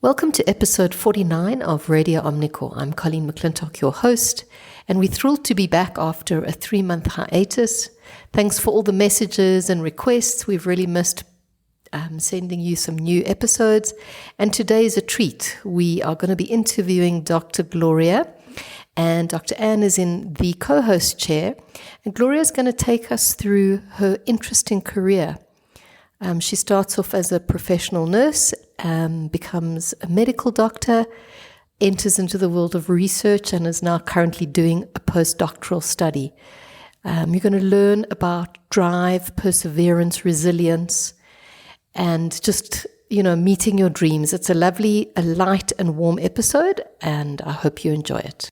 Welcome to episode 49 of Radio Omnicore. I'm Colleen McClintock, your host, and we're thrilled to be back after a 3-month hiatus. Thanks for all the messages and requests. We've really missed sending you some new episodes, and today is a treat. We are going to be interviewing Dr. Gloria, and Dr. Anne is in the co-host chair, and Gloria is going to take us through her interesting career. She starts off as a professional nurse, becomes a medical doctor, enters into the world of research, and is now currently doing a postdoctoral study. You're going to learn about drive, perseverance, resilience, and just, meeting your dreams. It's a light and warm episode, and I hope you enjoy it.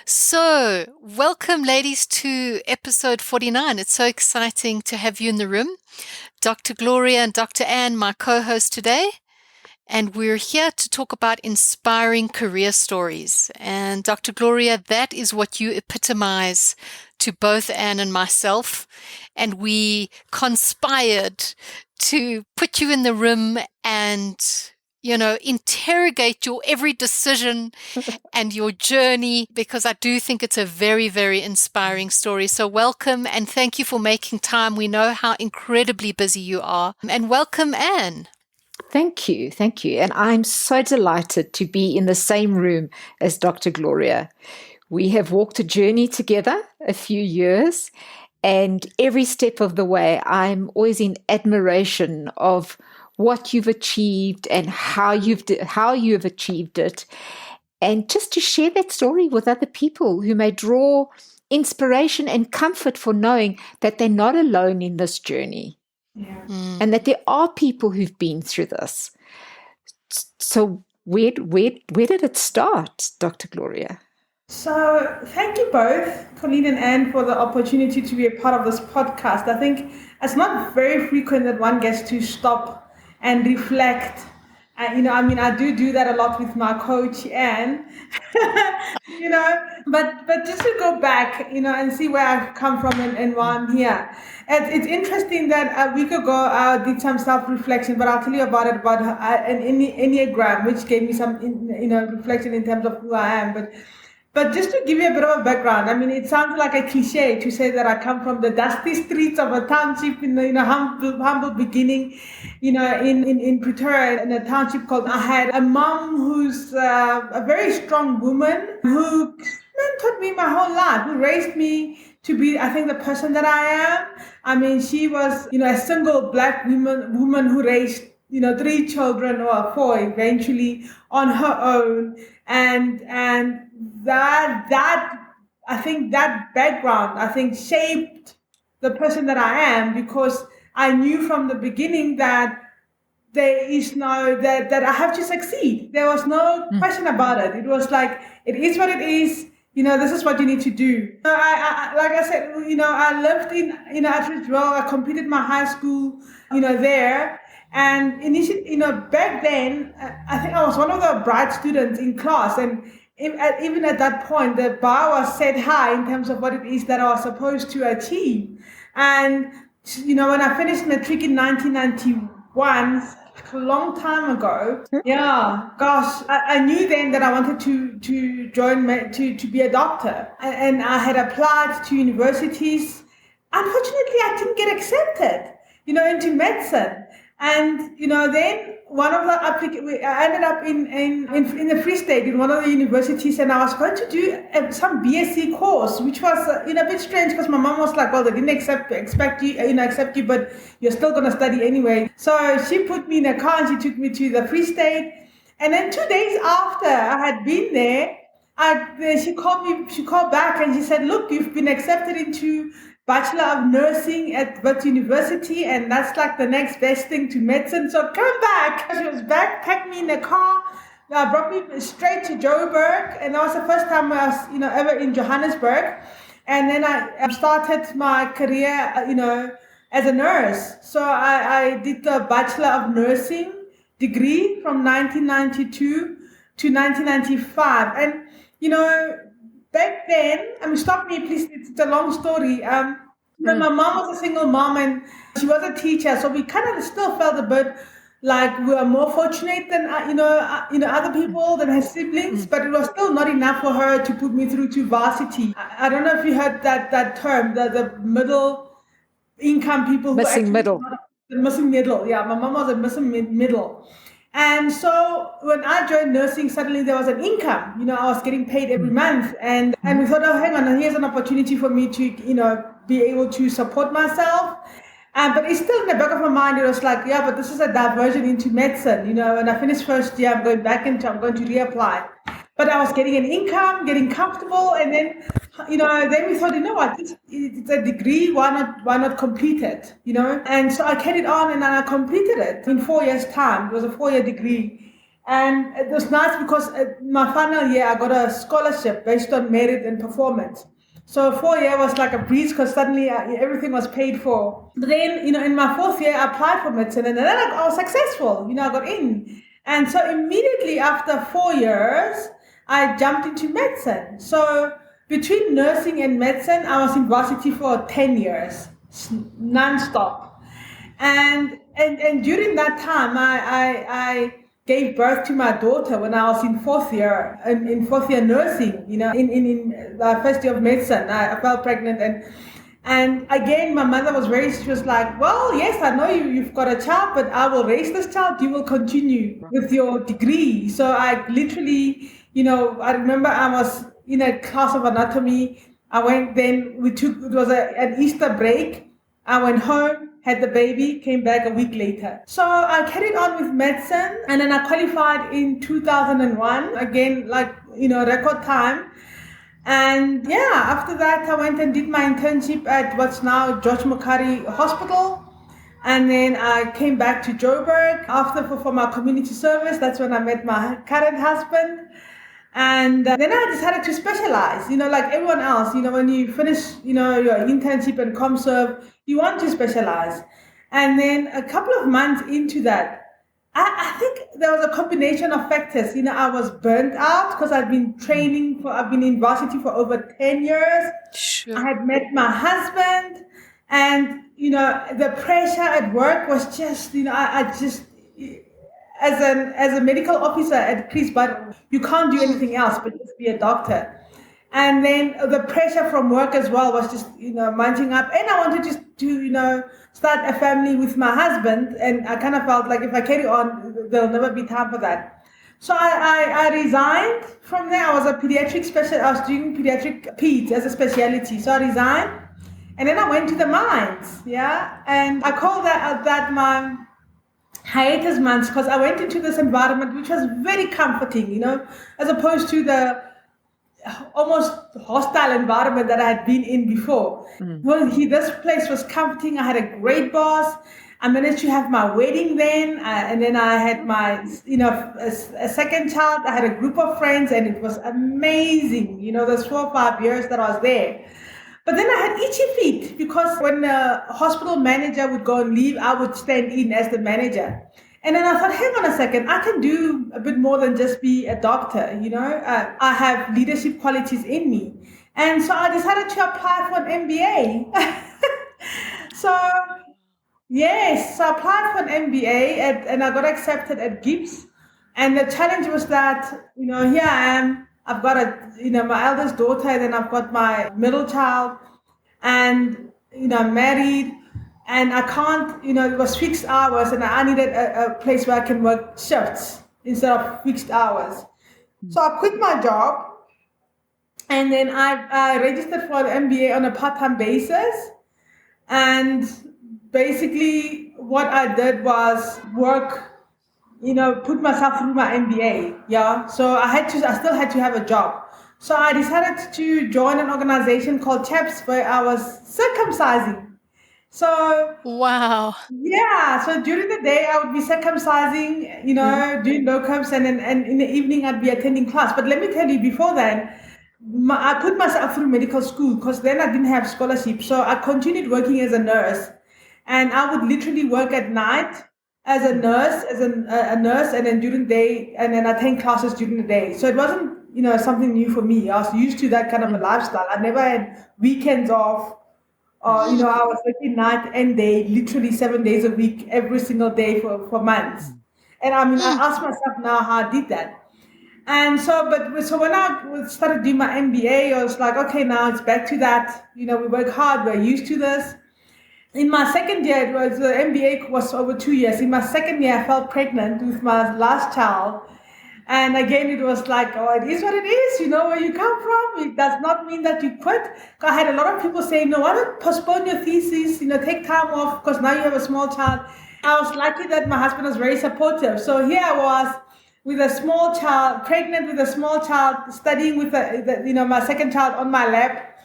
So, welcome ladies to episode 49. It's so exciting to have you in the room. Dr. Gloria and Dr. Anne, my co-hosts today, and we're here to talk about inspiring career stories. And Dr. Gloria, that is what you epitomize to both Anne and myself. And we conspired to put you in the room and interrogate your every decision and your journey, because I do think it's a very, very inspiring story. So welcome and thank you for making time. We know how incredibly busy you are. And welcome, Anne. Thank you. And I'm so delighted to be in the same room as Dr. Gloria. We have walked a journey together a few years, and every step of the way, I'm always in admiration of what you've achieved and how you have achieved it, and just to share that story with other people who may draw inspiration and comfort for knowing that they're not alone in this journey, and that there are people who've been through this. So where did it start, Dr. Gloria? So thank you both, Colleen and Anne, for the opportunity to be a part of this podcast. I think it's not very frequent that one gets to stop and reflect. I do that a lot with my coach, Anne, but just to go back, and see where I've come from and why I'm here. It's interesting that a week ago I did some self-reflection, but I'll tell you about an Enneagram, which gave me some, reflection in terms of who I am. But just to give you a bit of a background, it sounds like a cliche to say that I come from the dusty streets of a township in a humble beginning, in Pretoria, in a township called. I had a mom who's a very strong woman who taught me my whole life, who raised me to be, I think, the person that I am. She was, a single black woman who raised 3 children, or 4 eventually, on her own, and that I think that background shaped the person that I am, because I knew from the beginning that there is that I have to succeed. There was no question about it. It was like, it is what it is. This is what you need to do. I like I said, I lived in Atteridgeville. I completed my high school, there. And initially, back then, I think I was one of the bright students in class. And even at that point, the bar was set high in terms of what it is that I was supposed to achieve. And, when I finished matric in 1991, a long time ago, I knew then that I wanted to join, to be a doctor. And I had applied to universities. Unfortunately, I didn't get accepted, into medicine. And, then one of the I ended up in the Free State in one of the universities, and I was going to do some BSc course, which was a bit strange, because my mom was like, well, they didn't accept you, but you're still going to study anyway. So she put me in a car and she took me to the Free State. And then 2 days after I had been there, she called back and she said, look, you've been accepted into Bachelor of Nursing at Wits University, and that's like the next best thing to medicine. So come back. She was back, packed me in a car, brought me straight to Joburg, and that was the first time I was, ever in Johannesburg. And then I started my career, as a nurse. So I did the Bachelor of Nursing degree from 1992 to 1995, and back then, stop me, please. It's a long story. My mom was a single mom and she was a teacher, so we kind of still felt a bit like we were more fortunate than other people than her siblings, but it was still not enough for her to put me through to varsity. I don't know if you heard that term, the middle income people Missing middle. The missing middle. Yeah, my mom was a missing middle. And so when I joined nursing, suddenly there was an income. I was getting paid every month. And we thought, oh, hang on, here's an opportunity for me to, be able to support myself. But it's still in the back of my mind, it was like, yeah, but this is a diversion into medicine. When I finish first year, I'm going to reapply. But I was getting an income, getting comfortable, and then, then we thought, what, it's a degree, why not complete it, And so I carried on and I completed it in 4 years' time. It was a 4-year degree. And it was nice because my final year, I got a scholarship based on merit and performance. So 4 year was like a breeze because suddenly everything was paid for. But then, in my 4th year, I applied for medicine and then I was successful. I got in. And so immediately after 4 years, I jumped into medicine. So between nursing and medicine, I was in varsity for 10 years, non-stop. And during that time, I gave birth to my daughter when I was in 4th year, in 4th year nursing, in the first year of medicine. I fell pregnant and again, my mother she was like, well, yes, I know you've got a child, but I will raise this child. You will continue with your degree. So I literally, I remember I was in a class of anatomy. I went, then it was an Easter break. I went home, had the baby, came back a week later. So I carried on with medicine and then I qualified in 2001, again, record time. And after that, I went and did my internship at what's now George Mukhari Hospital. And then I came back to Joburg for my community service. That's when I met my current husband. And then I decided to specialize, like everyone else, when you finish, your internship and ComServe, you want to specialize. And then a couple of months into that, I think there was a combination of factors. I was burnt out because I've been in varsity for over 10 years. Sure. I had met my husband and, the pressure at work was just, as a medical officer at Chris, but you can't do anything else but just be a doctor. And then the pressure from work as well was just, mounting up. And I wanted just to, start a family with my husband. And I kind of felt like if I carry on, there'll never be time for that. So I resigned from there. I was a pediatric specialist. I was doing pediatric peds as a specialty. So I resigned. And then I went to the mines. Yeah. And I call that my hiatus months because I went into this environment which was very comforting, as opposed to the almost hostile environment that I had been in before. Well, this place was comforting. I had a great boss. I managed to have my wedding then, and then I had my, a second child. I had a group of friends, and it was amazing. Those 4 or 5 years that I was there. But then I had itchy feet because when the hospital manager would go and leave, I would stand in as the manager. And then I thought, hang on a second, I can do a bit more than just be a doctor, I have leadership qualities in me. And so I decided to apply for an MBA. So I applied for an MBA and I got accepted at Gibbs. And the challenge was that, here I am, I've got my eldest daughter, and then I've got my middle child, and, I'm married. And I can't, it was fixed hours, and I needed a place where I can work shifts instead of fixed hours. So I quit my job, and then I registered for the MBA on a part-time basis. And basically what I did was work, put myself through my MBA. Yeah. So I still had to have a job. So I decided to join an organization called CHAPS where I was circumcising. So wow. Yeah. So during the day I would be circumcising, doing locums, and in the evening I'd be attending class. But let me tell you, before that, I put myself through medical school because then I didn't have scholarship. So I continued working as a nurse, and I would literally work at night as a nurse, a nurse, and then during the day, and then attend classes during the day. So it wasn't something new for me. I was used to that kind of a lifestyle. I never had weekends off. I was working night and day, literally 7 days a week, every single day for months. And I mean, I ask myself now how I did that. And so when I started doing my MBA, I was like, okay, now it's back to that. We work hard, we're used to this. In my second year, the MBA was over 2 years. In my second year, I fell pregnant with my last child. And again, it was like, oh, it is what it is. Where you come from. It does not mean that you quit. I had a lot of people saying, no, why don't postpone your thesis, take time off because now you have a small child. I was lucky that my husband was very supportive. So here I was with a small child, pregnant with a small child, studying with my second child on my lap,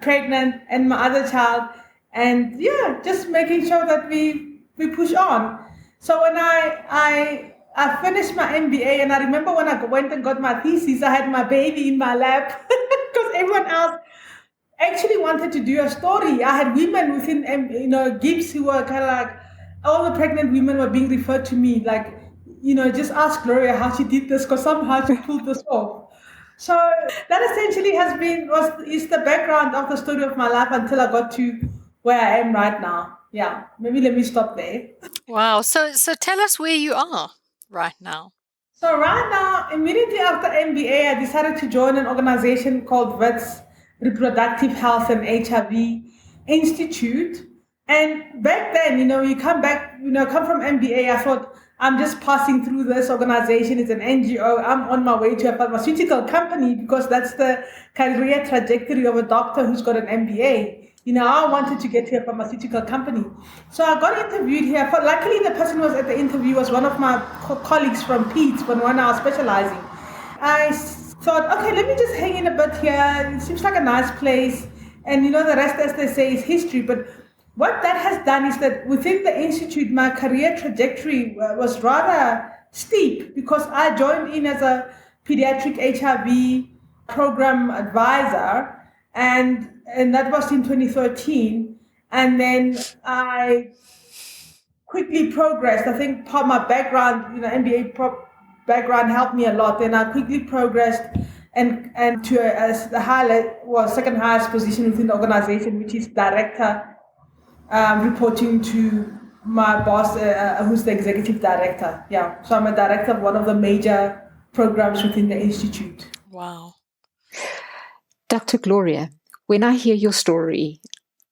pregnant, and my other child. And just making sure that we push on. So when I finished my MBA, and I remember when I went and got my thesis, I had my baby in my lap because everyone else actually wanted to do a story. I had women within, GIBS who were kind of like, all the pregnant women were being referred to me like, just ask Gloria how she did this because somehow she pulled this off. So that essentially is the background of the story of my life until I got to where I am right now. Yeah, maybe let me stop there. Wow. So tell us where you are right now. So right now, immediately after MBA, I decided to join an organization called VITS, Reproductive Health and HIV Institute. And back then, you come from MBA, I thought, I'm just passing through this organization. It's an NGO. I'm on my way to a pharmaceutical company because that's the career trajectory of a doctor who's got an MBA. I wanted to get to a pharmaceutical company. So I got interviewed here. Luckily, the person who was at the interview was one of my colleagues from PEDS, when I was specializing. I thought, okay, let me just hang in a bit here. It seems like a nice place. And the rest, as they say, is history. But what that has done is that within the institute, my career trajectory was rather steep because I joined in as a pediatric HIV program advisor, and that was in 2013. And then I quickly progressed. I think part of my background, MBA background helped me a lot. Then I quickly progressed and to the second highest position within the organization, which is director. Reporting to my boss, who's the executive director. Yeah, so I'm a director of one of the major programs within the institute. Wow. Dr. Gloria, when I hear your story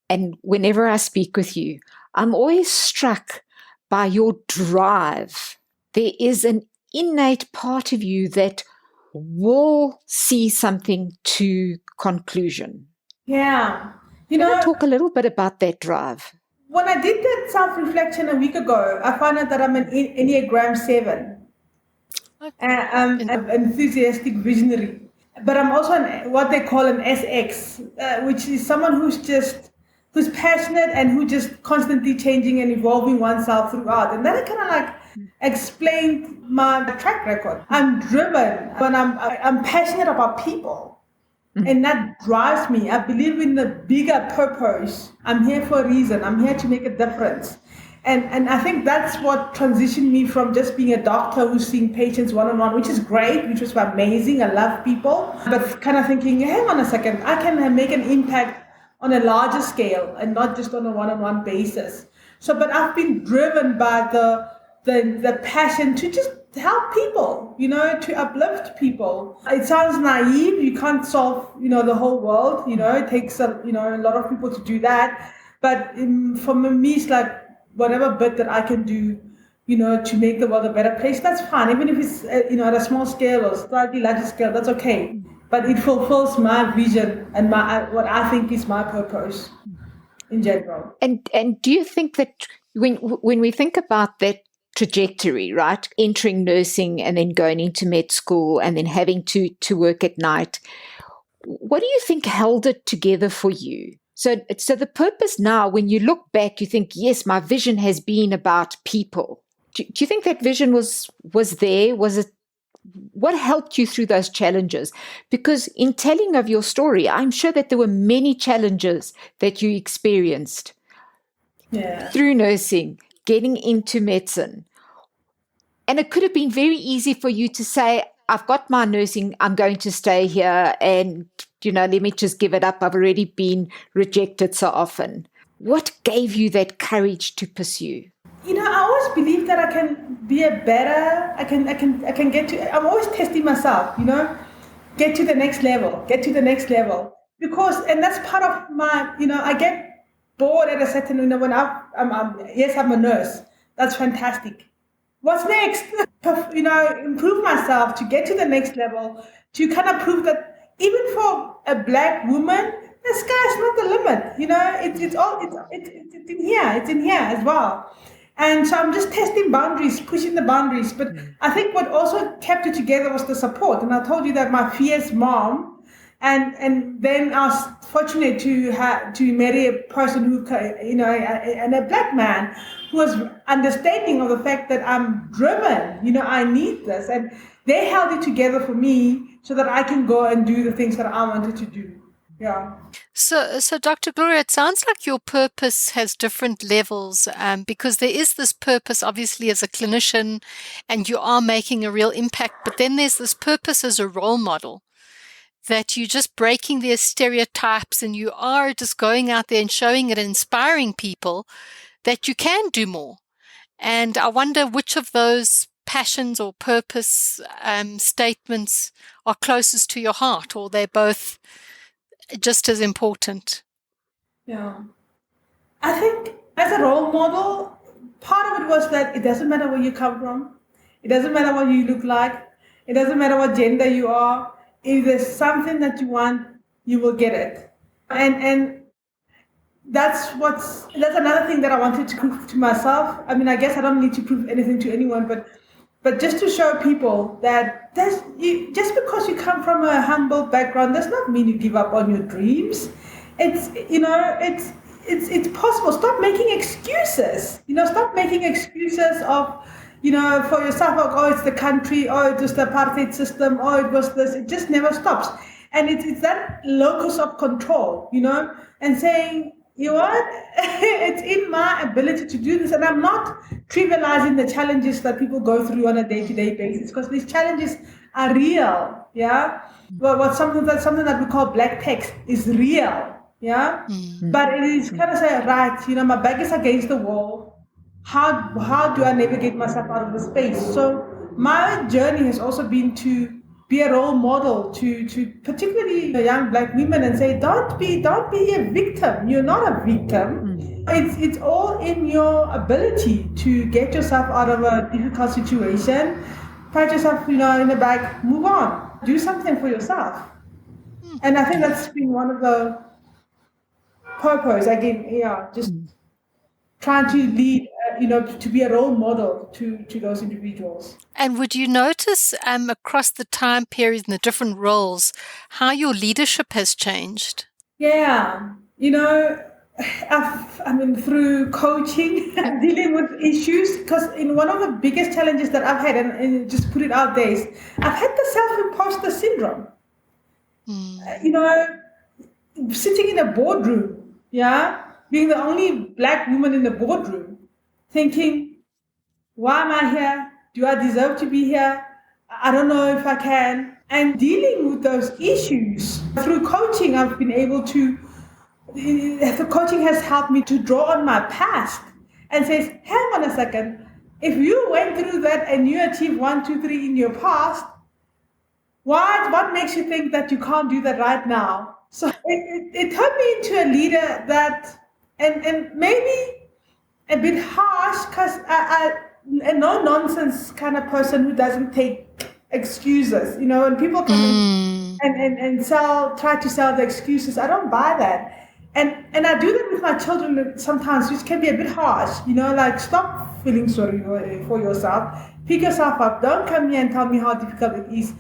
and whenever I speak with you, I'm always struck by your drive. There is an innate part of you that will see something to conclusion. Yeah. Can you talk a little bit about that drive? When I did that self-reflection a week ago, I found out that I'm an Enneagram 7. I'm an enthusiastic visionary. But I'm also what they call an SX, which is someone who's passionate and who just constantly changing and evolving oneself throughout. And then I kind of like explained my track record. I'm driven when I'm passionate about people. And that drives me. I believe in the bigger purpose. I'm here for a reason. I'm here to make a difference. And I think that's what transitioned me from just being a doctor who's seeing patients one-on-one, which is great, which was amazing. I love people. But kind of thinking, hang on a second, I can make an impact on a larger scale and not just on a one-on-one basis. But I've been driven by the passion to just help people, to uplift people. It sounds naive. You can't solve, the whole world. It takes a lot of people to do that. But for me, it's like whatever bit that I can do, to make the world a better place, that's fine. Even if it's, at a small scale or slightly larger scale, that's okay. But it fulfills my vision and what I think is my purpose in general. And do you think that when we think about that trajectory, right? Entering nursing and then going into med school and then having to work at night. What do you think held it together for you? So the purpose now, when you look back, you think, yes, my vision has been about people. Do you think that vision was there? Was it? What helped you through those challenges? Because in telling of your story, I'm sure that there were many challenges that you experienced through nursing, getting into medicine. And it could have been very easy for you to say, I've got my nursing, I'm going to stay here and, let me just give it up. I've already been rejected so often. What gave you that courage to pursue? I always believe that I can be I can get to, I'm always testing myself, get to the next level. Because, and that's part of my, I get bored at a certain, when yes, I'm a nurse. That's fantastic. What's next? Improve myself to get to the next level, to kind of prove that even for a Black woman, the sky's not the limit. It's in here. It's in here as well. And so I'm just testing boundaries, pushing the boundaries. But I think what also kept it together was the support. And I told you that my fierce mom, and then I was fortunate to marry a person who, and a Black man who was understanding of the fact that I'm driven. I need this, and they held it together for me so that I can go and do the things that I wanted to do. Yeah. So Dr. Gloria, it sounds like your purpose has different levels, because there is this purpose, obviously, as a clinician, and you are making a real impact. But then there's this purpose as a role model, that you're just breaking their stereotypes and you are just going out there and showing it and inspiring people that you can do more. And I wonder which of those passions or purpose statements are closest to your heart, or they're both just as important. Yeah. I think as a role model, part of it was that it doesn't matter where you come from. It doesn't matter what you look like. It doesn't matter what gender you are. If there's something that you want, you will get it. And that's another thing that I wanted to prove to myself. I mean, I guess I don't need to prove anything to anyone, but just to show people that just because you come from a humble background does not mean you give up on your dreams. It's possible. Stop making excuses. Stop making excuses of, for yourself, like, oh, it's the country, oh, it was the apartheid system, oh, it was this. It just never stops. And it's that locus of control, and saying, you know what, it's in my ability to do this. And I'm not trivializing the challenges that people go through on a day-to-day basis, because these challenges are real, yeah? But something that we call black text is real, yeah? But it is kind of say, right, my back is against the wall. How do I navigate myself out of the space? So my journey has also been to be a role model to particularly young Black women, and say, don't be a victim. You're not a victim. It's all in your ability to get yourself out of a difficult situation, pat yourself, in the back, move on, do something for yourself. And I think that's been one of the purpose again. Yeah, just trying to lead, to be a role model to those individuals. And would you notice across the time period and the different roles, how your leadership has changed? Yeah, through coaching, dealing with issues, because one of the biggest challenges that I've had, and just put it out there, is I've had the self-imposter syndrome. Sitting in a boardroom, being the only Black woman in the boardroom, thinking, why am I here? Do I deserve to be here? I don't know if I can. And dealing with those issues through coaching, I've been able to, the coaching has helped me to draw on my past and says, hang on a second, if you went through that and you achieved 1, 2, 3 in your past, what makes you think that you can't do that right now? So it turned me into a leader that, and maybe a bit harsh, because a no-nonsense kind of person who doesn't take excuses. When people come and try to sell the excuses, I don't buy that. And I do that with my children sometimes, which can be a bit harsh. Like, stop feeling sorry for yourself. Pick yourself up. Don't come here and tell me how difficult it is.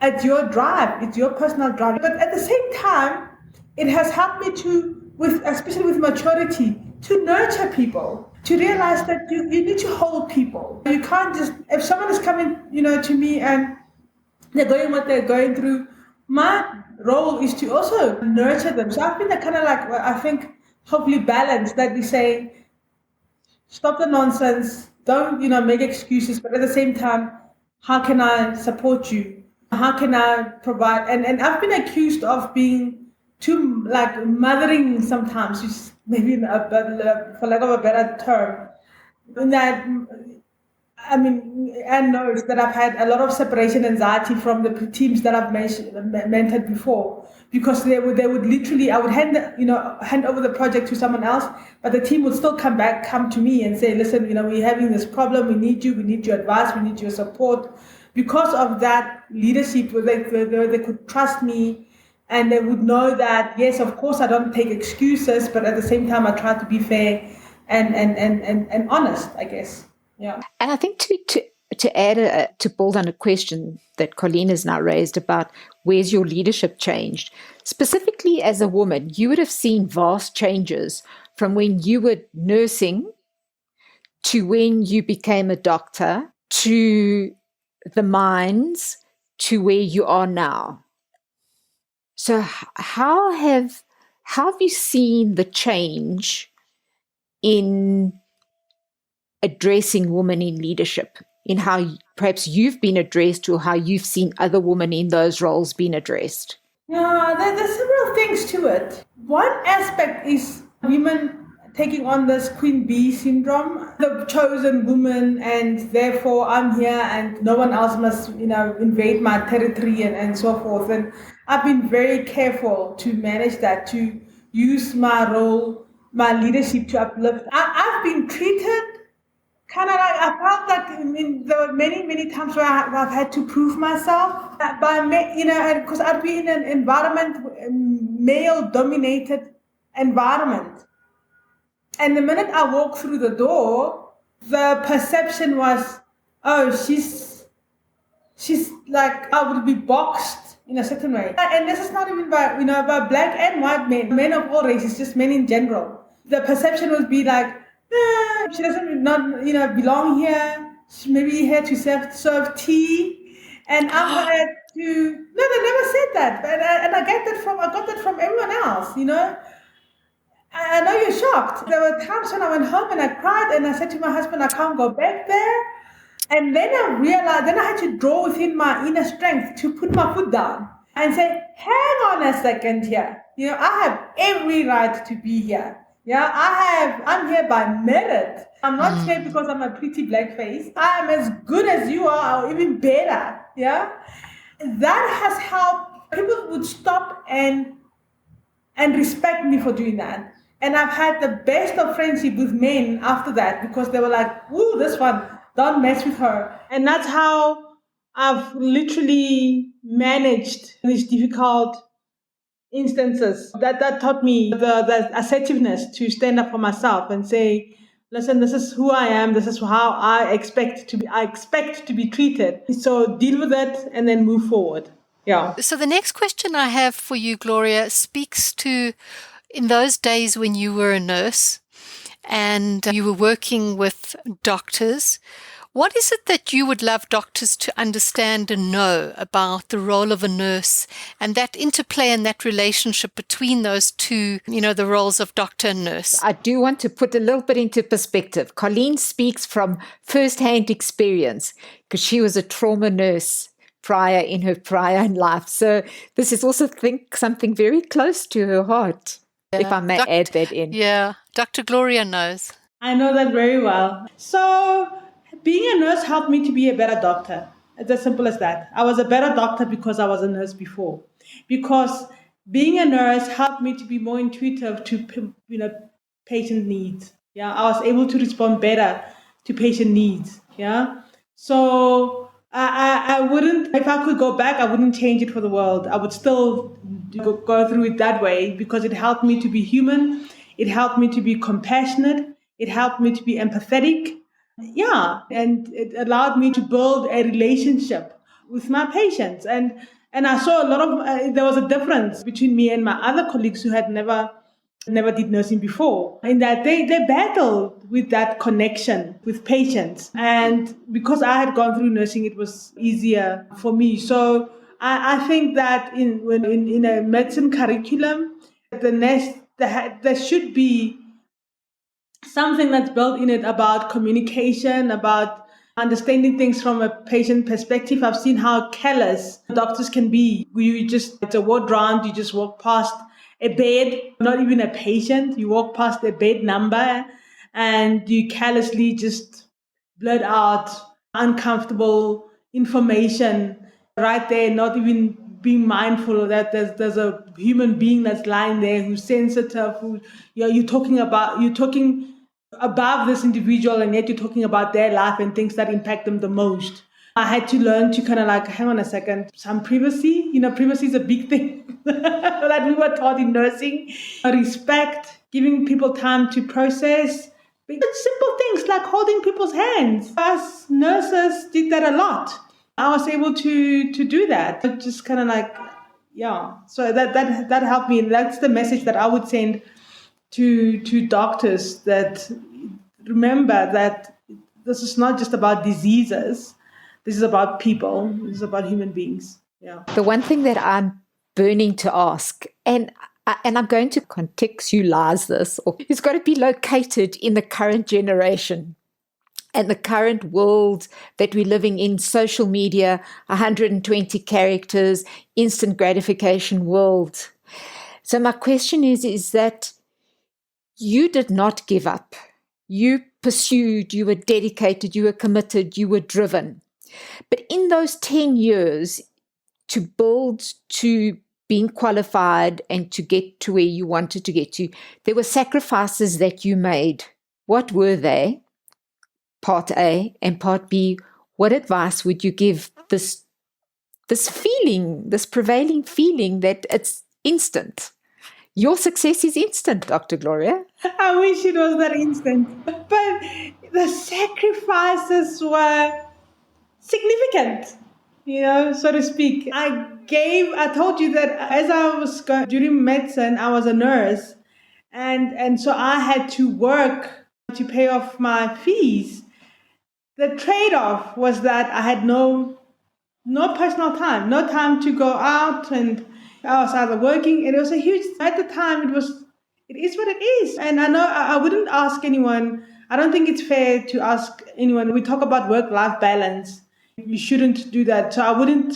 It's your drive. It's your personal drive. But at the same time, it has helped me especially with maturity, to nurture people, to realize that you need to hold people. You can't just, if someone is coming, to me and they're going what they're going through, my role is to also nurture them. So I've been kind of like, I think, hopefully balanced, that we say, stop the nonsense, don't, make excuses, but at the same time, how can I support you? How can I provide? And I've been accused of being too like mothering sometimes, which is maybe for lack of a better term. In that, I mean, Anne knows that I've had a lot of separation anxiety from the teams that I've mentored before, because they would literally, I would hand over the project to someone else, but the team would still come to me and say, listen, we're having this problem, we need your advice, we need your support. Because of that leadership, they could trust me, and they would know that, yes, of course, I don't take excuses, but at the same time, I try to be fair and honest, I guess. Yeah. And I think to add, to build on a question that Colleen has now raised about where's your leadership changed, specifically as a woman, you would have seen vast changes from when you were nursing to when you became a doctor to the mines to where you are now. So how have you seen the change in addressing women in leadership, in how perhaps you've been addressed or how you've seen other women in those roles being addressed? Yeah, there's several things to it. One aspect is women taking on this queen bee syndrome, the chosen woman, and therefore I'm here and no one else must, invade my territory and so forth. And I've been very careful to manage that, to use my role, my leadership to uplift. I've been treated kind of like, I felt like there were many times where I've had to prove myself because I'd be in an environment, male-dominated environment. And the minute I walked through the door, the perception was, oh, she's like, I would be boxed in a certain way. And this is not even by black and white men of all races, just men in general. The perception would be like, she doesn't belong here. She may be here to serve tea, and I'm here to. No, they never said that, and I got that from everyone else. I know you're shocked. There were times when I went home and I cried, and I said to my husband, I can't go back there. And then I realized, then I had to draw within my inner strength to put my foot down and say, hang on a second here. I have every right to be here. Yeah, I'm here by merit. I'm not here because I'm a pretty black face. I am as good as you are, or even better. Yeah, that has helped. People would stop and respect me for doing that. And I've had the best of friendship with men after that, because they were like, "Ooh, this one, don't mess with her." And that's how I've literally managed these difficult instances. That taught me the assertiveness to stand up for myself and say, listen, this is who I am, this is how I expect to be treated. So deal with it and then move forward. Yeah. So the next question I have for you, Gloria, speaks to in those days when you were a nurse and you were working with doctors. What is it that you would love doctors to understand and know about the role of a nurse and that interplay and that relationship between those two, the roles of doctor and nurse? I do want to put a little bit into perspective. Colleen speaks from first-hand experience because she was a trauma nurse in her prior life. So this is also, something very close to her heart, if I may add that in. Yeah, Dr. Gloria knows. I know that very well. So being a nurse helped me to be a better doctor. It's as simple as that. I was a better doctor because I was a nurse before. Because being a nurse helped me to be more intuitive to patient needs. Yeah, I was able to respond better to patient needs. Yeah, so I wouldn't, if I could go back, I wouldn't change it for the world. I would still go through it that way because it helped me to be human. It helped me to be compassionate. It helped me to be empathetic. Yeah, and it allowed me to build a relationship with my patients. And I saw a lot of, there was a difference between me and my other colleagues who had never did nursing before, in that they battled with that connection with patients. And because I had gone through nursing, it was easier for me. So I think that in a medicine curriculum, there should be something that's built in it about communication, about understanding things from a patient perspective. I've seen how callous doctors can be. It's a ward round, you just walk past a bed, not even a patient, you walk past a bed number and you callously just blurt out uncomfortable information right there, not even being mindful that there's a human being that's lying there who's sensitive, who you're talking above this individual, and yet you're talking about their life and things that impact them the most. I had to learn to kind of like, hang on a second, some privacy. Privacy is a big thing that we were taught in nursing. Respect, giving people time to process. Simple things like holding people's hands. Us nurses did that a lot. I was able to do that. Just kind of like, yeah. So that helped me. That's the message that I would send to doctors, that remember that this is not just about diseases. This is about people. This is about human beings. Yeah. The one thing that I'm burning to ask, and I'm going to contextualize this, it's got to be located in the current generation and the current world that we're living in, social media, 120 characters, instant gratification world. So my question is that you did not give up. You pursued, you were dedicated, you were committed, you were driven. But in those 10 years, to build to being qualified and to get to where you wanted to get to, there were sacrifices that you made. What were they? Part A. And part B, what advice would you give this feeling, this prevailing feeling that it's instant? Your success is instant, Dr. Gloria. I wish it was that instant. But the sacrifices were significant, so to speak. I told you that as I was during medicine, I was a nurse. And so I had to work to pay off my fees. The trade-off was that I had no personal time, no time to go out, and I was either working. It was a huge, at the time, it is what it is. And I know I wouldn't ask anyone, I don't think it's fair to ask anyone. We talk about work-life balance. You shouldn't do that. So I wouldn't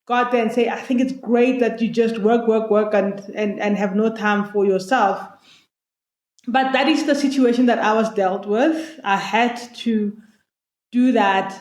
go out there and say, I think it's great that you just work and have no time for yourself. But that is the situation that I was dealt with. I had to do that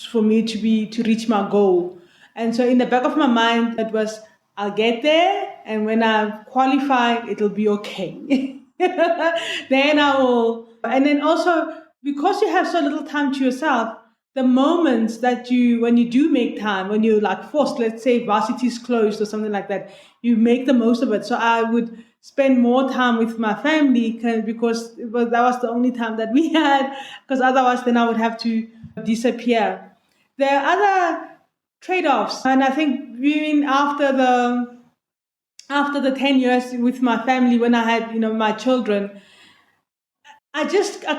for me to reach my goal. And so in the back of my mind, it was, I'll get there, and when I qualify, it'll be okay. Then I will. And then also, because you have so little time to yourself, the moments that when you do make time, when you're like forced, let's say varsity is closed or something like that, you make the most of it. So I would spend more time with my family because that was the only time that we had, because otherwise then I would have to disappear. There are other trade-offs, and I think even after the 10 years with my family, when I had my children, I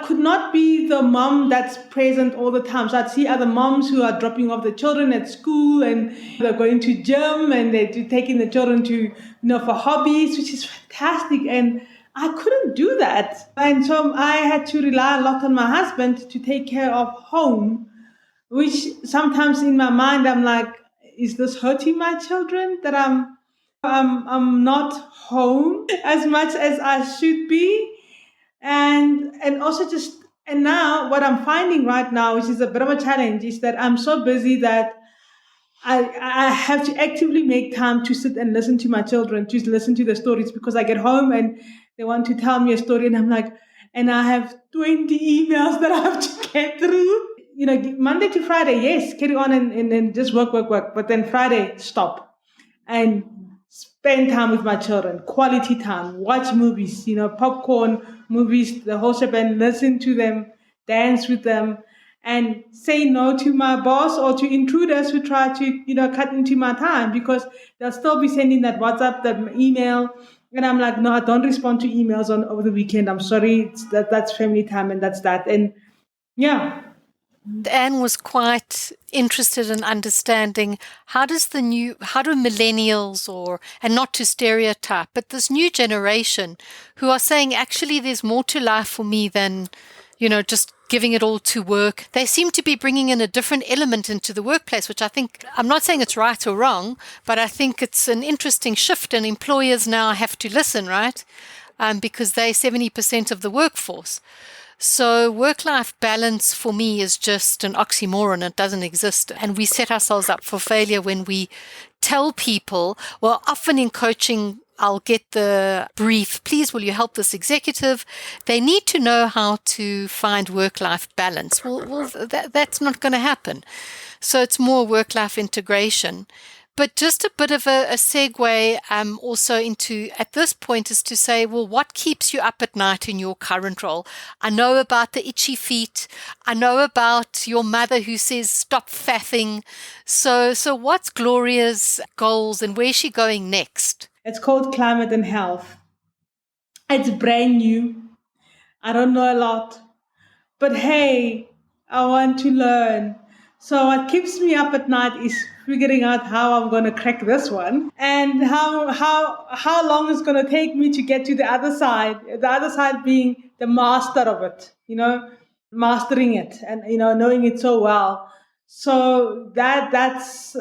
could not be the mom that's present all the time. So I'd see other moms who are dropping off the children at school, and they're going to gym, and they're taking the children to for hobbies, which is fantastic. And I couldn't do that, and so I had to rely a lot on my husband to take care of home. Which sometimes in my mind I'm like, is this hurting my children that I'm not home as much as I should be? And also and now what I'm finding right now, which is a bit of a challenge, is that I'm so busy that I have to actively make time to sit and listen to my children, to listen to the stories, because I get home and they want to tell me a story, and I'm like, and I have 20 emails that I have to get through. Monday to Friday, yes, carry on and just work. But then Friday, stop and spend time with my children, quality time, watch movies, popcorn movies, the whole shebang, listen to them, dance with them, and say no to my boss or to intruders who try to, cut into my time, because they'll still be sending that WhatsApp, that email. And I'm like, no, I don't respond to emails over the weekend. I'm sorry, that's family time, and that's that. And yeah. Anne was quite interested in understanding how do millennials and not to stereotype, but this new generation who are saying, actually, there's more to life for me than just giving it all to work. They seem to be bringing in a different element into the workplace, which I think, I'm not saying it's right or wrong, but I think it's an interesting shift, and employers now have to listen, right? Because they're 70% of the workforce. So work-life balance for me is just an oxymoron. It doesn't exist. And we set ourselves up for failure when we tell people, well, often in coaching, I'll get the brief, please, will you help this executive? They need to know how to find work-life balance. Well, that's not going to happen. So it's more work-life integration. But just a bit of a segue also into, at this point, is to say, well, what keeps you up at night in your current role? I know about the itchy feet. I know about your mother who says, stop faffing. So what's Gloria's goals and where's she going next? It's called Climate and Health. It's brand new. I don't know a lot. But hey, I want to learn. So what keeps me up at night is figuring out how I'm going to crack this one and how long it's going to take me to get to the other side being the master of it, mastering it and, knowing it so well. So it's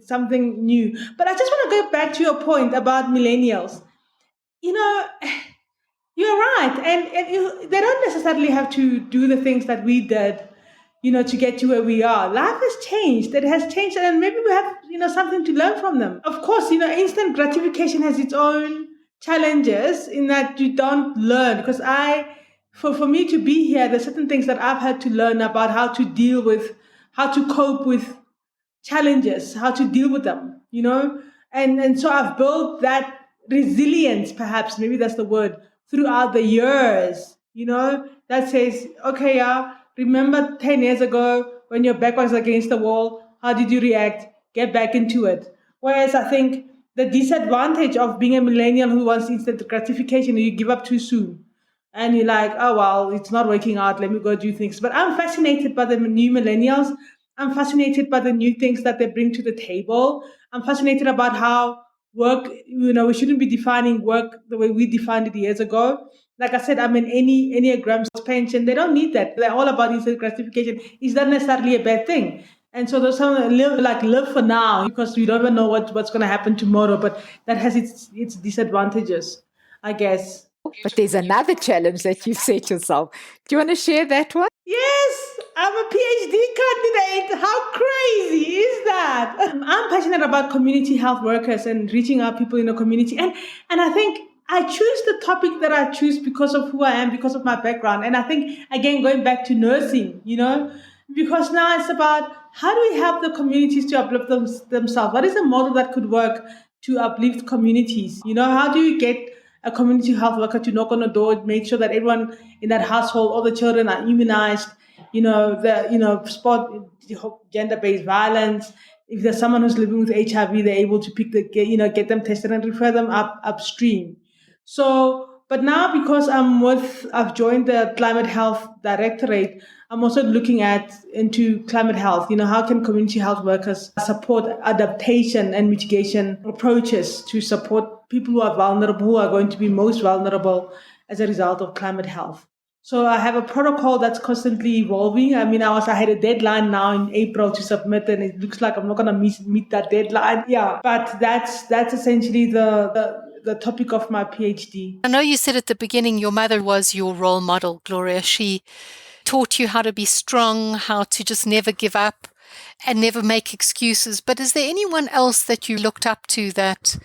something new. But I just want to go back to your point about millennials. You're right. And they don't necessarily have to do the things that we did, to get to where we are. Life has changed. It has changed. And maybe we have, something to learn from them. Of course, instant gratification has its own challenges in that you don't learn. Because for me to be here, there's certain things that I've had to learn about how to cope with challenges, how to deal with them, And so I've built that resilience, perhaps, maybe that's the word, throughout the years, that says, okay, remember 10 years ago when your back was against the wall, how did you react? Get back into it. Whereas I think the disadvantage of being a millennial who wants instant gratification, you give up too soon. And you're like, oh, well, it's not working out. Let me go do things. But I'm fascinated by the new millennials. I'm fascinated by the new things that they bring to the table. I'm fascinated about how work, we shouldn't be defining work the way we defined it years ago. Like I said, I'm in Enneagram pension. They don't need that. They're all about instant gratification. It's not necessarily a bad thing. And so there's some live for now because we don't even know what's going to happen tomorrow. But that has its disadvantages, I guess. But there's another challenge that you've set yourself. Do you want to share that one? Yes, I'm a PhD candidate. How crazy is that? I'm passionate about community health workers and reaching out people in the community. And I think I choose the topic that I choose because of who I am, because of my background. And I think, again, going back to nursing, because now it's about how do we help the communities to uplift themselves? What is a model that could work to uplift communities? How do you get a community health worker to knock on the door, make sure that everyone in that household, all the children are immunized, spot gender-based violence. If there's someone who's living with HIV, they're able to get them tested and refer them upstream. So, but now because I've joined the Climate Health Directorate, I'm also looking into climate health. How can community health workers support adaptation and mitigation approaches to support people who are vulnerable, who are going to be most vulnerable as a result of climate health. So I have a protocol that's constantly evolving. I mean, I had a deadline now in April to submit, and it looks like I'm not going to meet that deadline. Yeah, but that's essentially the topic of my PhD. I know you said at the beginning your mother was your role model, Gloria. She taught you how to be strong, how to just never give up and never make excuses. But is there anyone else that you looked up to that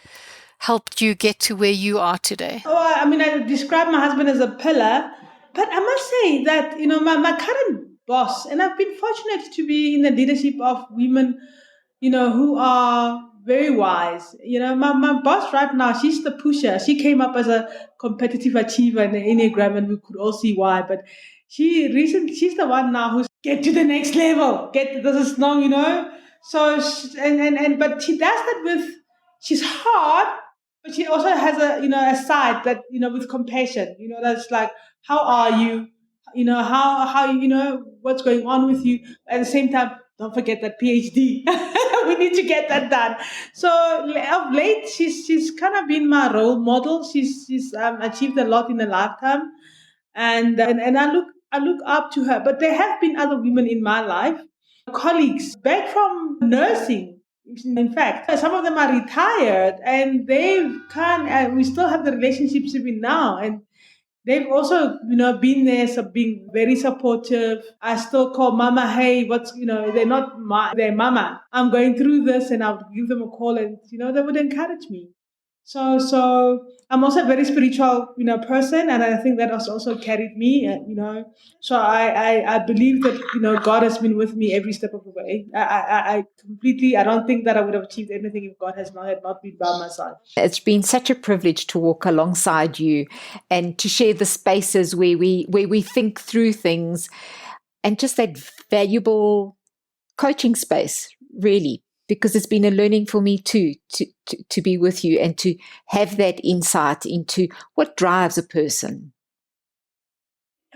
helped you get to where you are today? Oh, I mean, I describe my husband as a pillar, but I must say that, my current boss, and I've been fortunate to be in the leadership of women, who are very wise. My boss right now, she's the pusher. She came up as a competitive achiever in the Enneagram, and we could all see why. But she's the one now who's get to the next level. This is strong, So, but she does that she's hard, but she also has a side that, with compassion, that's like, how are you? How what's going on with you? At the same time, don't forget that PhD. We need to get that done. So of late, she's kind of been my role model. She's achieved a lot in a lifetime. and I look up to her. But there have been other women in my life, colleagues back from nursing. In fact, some of them are retired, and we still have the relationships even now, and they've also, been there, so being very supportive. I still call Mama, hey, they're not they're Mama. I'm going through this, and I would give them a call, and they would encourage me. So I'm also a very spiritual, person, and I think that has also carried me, So I believe that, God has been with me every step of the way. I completely, I don't think that I would have achieved anything if God had not been by my side. It's been such a privilege to walk alongside you and to share the spaces where we think through things, and just that valuable coaching space, really, because it's been a learning for me too, to be with you and to have that insight into what drives a person.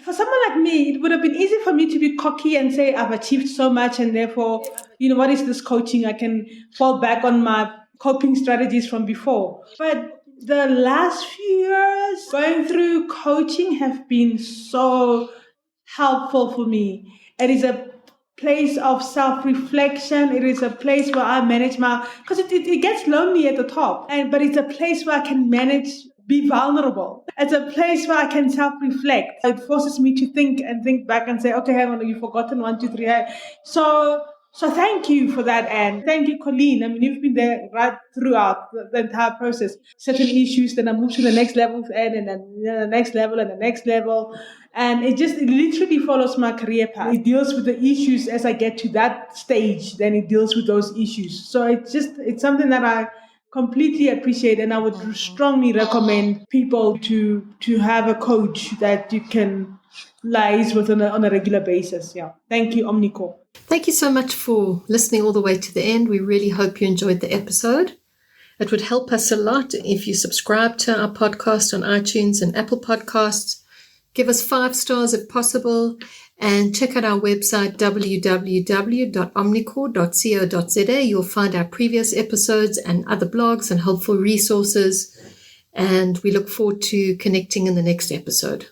For someone like me, it would have been easy for me to be cocky and say, I've achieved so much, and therefore, what is this coaching? I can fall back on my coping strategies from before. But the last few years going through coaching have been so helpful for me. It is a place of self-reflection. It is a place where I manage because it gets lonely at the top, but it's a place where I can be vulnerable. It's a place where I can self-reflect. It forces me to think back and say, okay, hang on, you've forgotten 1, 2, 3. So thank you for that, Anne. Thank you, Colleen. I mean, you've been there right throughout the entire process. Certain issues, then I move to the next level with Anne, and then the next level and the next level. And it literally follows my career path. It deals with the issues as I get to that stage, then it deals with those issues. So it's something that I completely appreciate, and I would strongly recommend people to have a coach that you can liaise with on a regular basis. Yeah. Thank you, Omnico. Thank you so much for listening all the way to the end. We really hope you enjoyed the episode. It would help us a lot if you subscribe to our podcast on iTunes and Apple Podcasts. Give us 5 stars if possible, and check out our website, www.omnicore.co.za. You'll find our previous episodes and other blogs and helpful resources. And we look forward to connecting in the next episode.